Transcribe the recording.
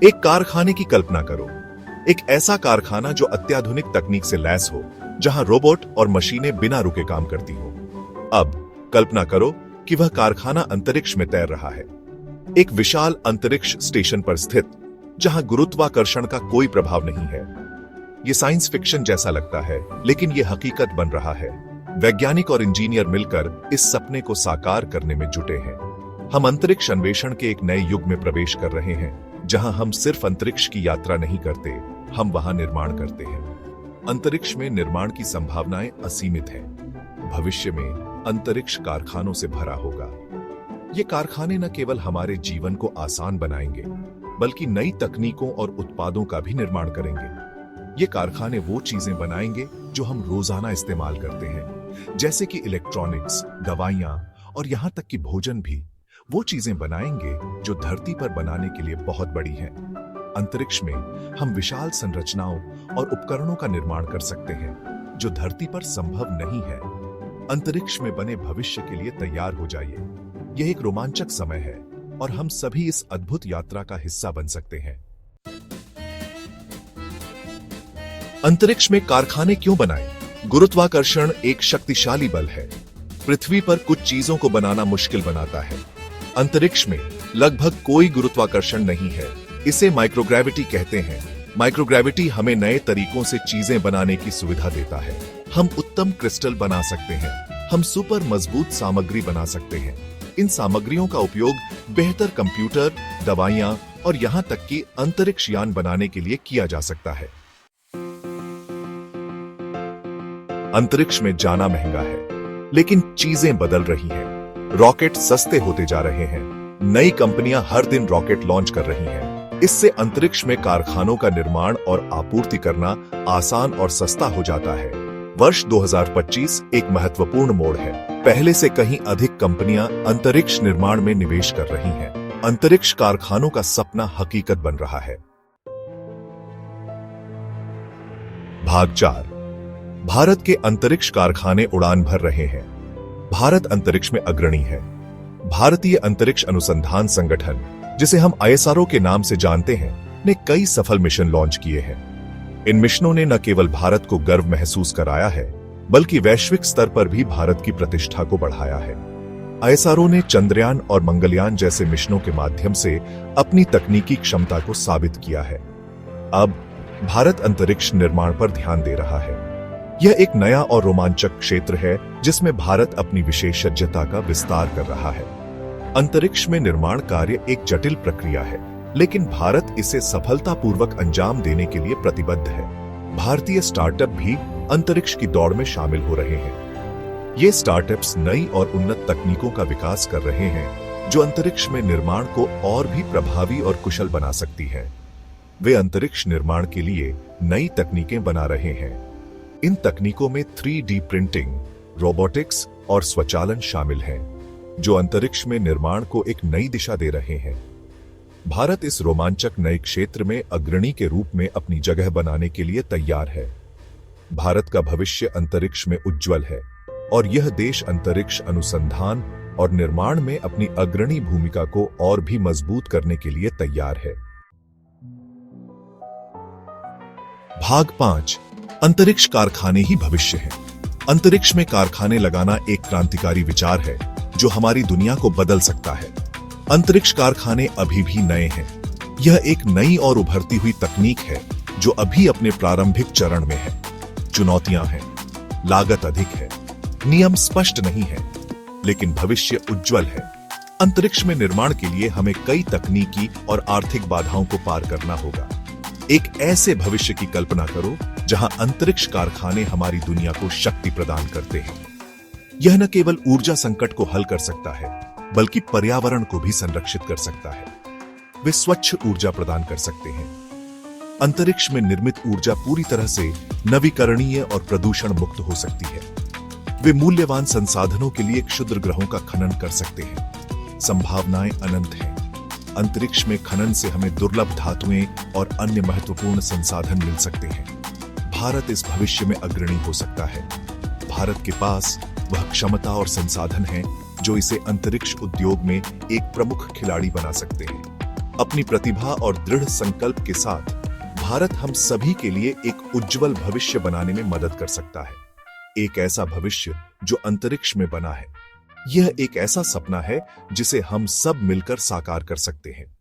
एक कारखाने की कल्पना करो। एक ऐसा कारखाना जो अत्याधुनिक तकनीक से लैस हो, जहां रोबोट और मशीनें बिना रुके काम करती हो। अब कल्पना करो कि वह कारखाना अंतरिक्ष में तैर रहा है, एक विशाल अंतरिक्ष स्टेशन पर स्थित, जहां गुरुत्वाकर्षण का कोई प्रभाव नहीं है। यह साइंस फिक्शन जैसा लगता है, लेकिन यह हकीकत बन रहा है। वैज्ञानिक और इंजीनियर मिलकर इस सपने को साकार करने में जुटे हैं। हम अंतरिक्ष अन्वेषण के एक नए युग में प्रवेश कर रहे हैं, जहां हम सिर्फ अंतरिक्ष की यात्रा नहीं करते, हम वहां निर्माण करते हैं। अंतरिक्ष में निर्माण की संभावनाएं असीमित हैं। भविष्य में अंतरिक्ष कारखानों से भरा होगा। ये कारखाने न केवल हमारे जीवन को आसान बनाएंगे, बल्कि नई तकनीकों और उत्पादों का भी निर्माण करेंगे। ये कारखाने वो चीजें बनाएंगे जो हम रोजाना इस्तेमाल करते हैं, जैसे कि इलेक्ट्रॉनिक्स, दवाइयां और यहां तक कि भोजन भी। वो चीजें बनाएंगे जो धरती पर बनाने के लिए बहुत बड़ी हैं। अंतरिक्ष में हम विशाल संरचनाओं और उपकरणों का निर्माण कर सकते हैं, जो धरती पर संभव नहीं है। अंतरिक्ष में बने भविष्य के लिए तैयार हो जाइए। यह एक रोमांचक समय है और हम सभी इस अद्भुत यात्रा का हिस्सा बन सकते हैं। अंतरिक्ष में कारखाने क्यों बनाएं? गुरुत्वाकर्षण एक शक्तिशाली बल है। पृथ्वी पर कुछ चीजों को बनाना मुश्किल बनाता है। अंतरिक्ष में लगभग कोई गुरुत्वाकर्षण नहीं है। इसे माइक्रोग्रेविटी कहते हैं। माइक्रोग्रेविटी हमें नए तरीकों से चीजें बनाने की सुविधा देता है। हम उत्तम क्रिस्टल बना सकते हैं। हम सुपर मजबूत सामग्री बना सकते हैं। इन सामग्रियों का उपयोग बेहतर कंप्यूटर, दवाइयां और यहां तक कि अंतरिक्ष यान बनाने के लिए किया जा सकता है। अंतरिक्ष में जाना महंगा है, लेकिन चीजें बदल रही हैं। रॉकेट सस्ते होते जा रहे हैं। नई कंपनियां हर दिन रॉकेट लॉन्च कर रही हैं। इससे अंतरिक्ष में कारखानों का निर्माण और आपूर्ति करना आसान और सस्ता हो जाता है। वर्ष 2025 एक महत्वपूर्ण मोड़ है। पहले से कहीं अधिक कंपनियां अंतरिक्ष निर्माण में निवेश कर रही हैं। अंतरिक्ष कारखानों का सपना हकीकत बन रहा है। भाग 4। भारत के अंतरिक्ष कारखाने उड़ान भर रहे हैं। भारत अंतरिक्ष में अग्रणी है। भारतीय अंतरिक्ष अनुसंधान संगठन, जिसे हम ISRO के नाम से जानते हैं, ने कई सफल मिशन लॉन्च किए हैं। इन मिशनों ने न केवल भारत को गर्व महसूस कराया है, बल्कि वैश्विक स्तर पर भी भारत की प्रतिष्ठा को बढ़ाया है। ISRO ने चंद्रयान और मंगलयान जैसे मिशनों के माध्यम से अपनी तकनीकी क्षमता को साबित किया है। अब भारत अंतरिक्ष निर्माण पर ध्यान दे रहा है। यह एक नया और रोमांचक क्षेत्र है, जिसमें भारत अपनी विशेषज्ञता का विस्तार कर रहा है। अंतरिक्ष में निर्माण कार्य एक जटिल प्रक्रिया है, लेकिन भारत इसे सफलतापूर्वक अंजाम देने के लिए प्रतिबद्ध है। भारतीय स्टार्टअप भी अंतरिक्ष की दौड़ में शामिल हो रहे हैं। ये स्टार्टअप्स नई और उन्नत तकनीकों का विकास कर रहे हैं, जो अंतरिक्ष में निर्माण को और भी प्रभावी और कुशल बना सकती है। वे अंतरिक्ष निर्माण के लिए नई तकनीकें बना रहे हैं। इन तकनीकों में 3D प्रिंटिंग, रोबोटिक्स और स्वचालन शामिल हैं, जो अंतरिक्ष में निर्माण को एक नई दिशा दे रहे हैं। भारत इस रोमांचक नए क्षेत्र में अग्रणी के रूप में अपनी जगह बनाने के लिए तैयार है। भारत का भविष्य अंतरिक्ष में उज्जवल है और यह देश अंतरिक्ष अनुसंधान और निर्माण में अपनी अग्रणी भूमिका को और भी मजबूत करने के लिए तैयार है। भाग 5। अंतरिक्ष कारखाने ही भविष्य है। अंतरिक्ष में कारखाने लगाना एक क्रांतिकारी विचार है, जो हमारी दुनिया को बदल सकता है। अंतरिक्ष कारखाने अभी भी नए हैं। यह एक नई और उभरती हुई तकनीक है, जो अभी अपने प्रारंभिक चरण में है। चुनौतियां हैं, लागत अधिक है, नियम स्पष्ट नहीं है, लेकिन भविष्य उज्जवल है। अंतरिक्ष में निर्माण के लिए हमें कई तकनीकी और आर्थिक बाधाओं को पार करना होगा। एक ऐसे भविष्य की कल्पना करो जहां अंतरिक्ष कारखाने हमारी दुनिया को शक्ति प्रदान करते हैं। यह न केवल ऊर्जा संकट को हल कर सकता है, बल्कि पर्यावरण को भी संरक्षित कर सकता है। वे स्वच्छ ऊर्जा प्रदान कर सकते हैं। अंतरिक्ष में निर्मित ऊर्जा पूरी तरह से नवीकरणीय और प्रदूषण मुक्त हो सकती है। वे मूल्यवान संसाधनों के लिए क्षुद्र ग्रहों का खनन कर सकते हैं। संभावनाएं अनंत हैं। अंतरिक्ष में खनन से हमें दुर्लभ धातुएं और अन्य महत्वपूर्ण संसाधन मिल सकते हैं। भारत इस भविष्य में अग्रणी हो सकता है। भारत के पास वह क्षमता और संसाधन है जो इसे अंतरिक्ष उद्योग में एक प्रमुख खिलाड़ी बना सकते हैं। अपनी प्रतिभा और दृढ़ संकल्प के साथ भारत हम सभी के लिए एक उज्जवल भविष्य बनाने में मदद कर सकता है। एक ऐसा भविष्य जो अंतरिक्ष में बना है। यह एक ऐसा सपना है जिसे हम सब मिलकर साकार कर सकते हैं।